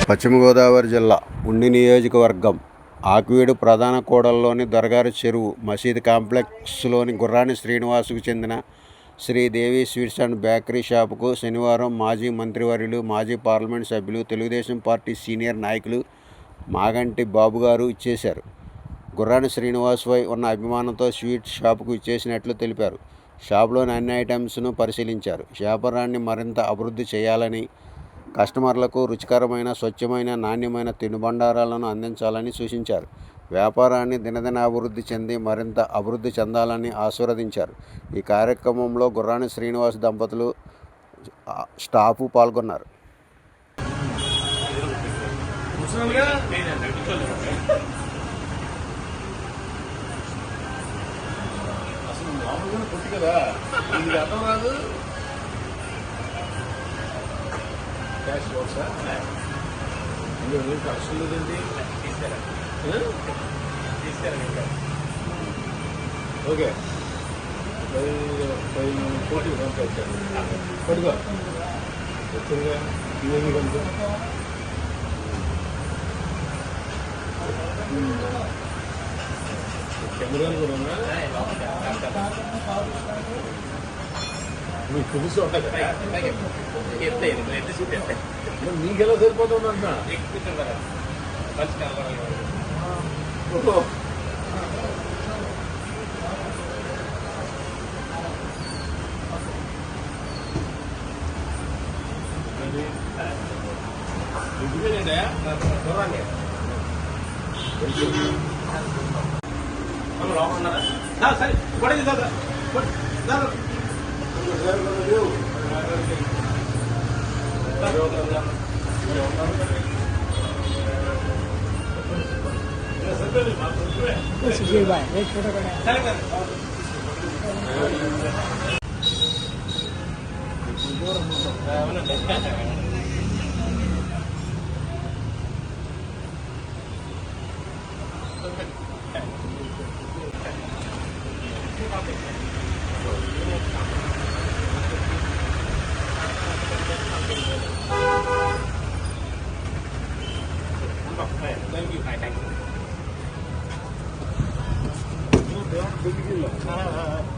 పశ్చిమ గోదావరి జిల్లా ఉండి నియోజకవర్గం ఆకివీడు ప్రధాన కూడలిలోని దర్గారు చెరువు మసీదు కాంప్లెక్స్లోని గుర్రాని శ్రీనివాసుకు చెందిన శ్రీదేవి స్వీట్స్ అండ్ బేకరీ షాపుకు శనివారం మాజీ మంత్రివర్యులు, మాజీ పార్లమెంటు సభ్యులు, తెలుగుదేశం పార్టీ సీనియర్ నాయకులు మాగంటి బాబుగారు ఇచ్చేశారు. గుర్రాని శ్రీనివాసుపై ఉన్న అభిమానంతో స్వీట్ షాపుకు ఇచ్చేసినట్లు తెలిపారు. షాపులోని అన్ని ఐటమ్స్ను పరిశీలించారు. వ్యాపారాన్ని మరింత అభివృద్ధి చేయాలని, కస్టమర్లకు రుచికరమైన, స్వచ్ఛమైన, నాణ్యమైన తినుబండారాలను అందించాలని సూచించారు. వ్యాపారాన్ని దినదినాభివృద్ధి చెంది మరింత అభివృద్ధి చెందాలని ఆశీర్వదించారు. ఈ కార్యక్రమంలో గుర్రాని శ్రీనివాస్ దంపతులు, స్టాఫ్ పాల్గొన్నారు. క్యాష్ బాక్సా ఖర్చులు లేదండి. ఓకే 5 కోట్లు పంపించాను. పడుకో వచ్చిందిగా ఇవన్నీ కనుక కెమెరాలు కూడా ఉన్నా మీకు తెలుసు నీకెలా సరిపోతుందంట. సరే పడేది దాదా Thank you. Thank you.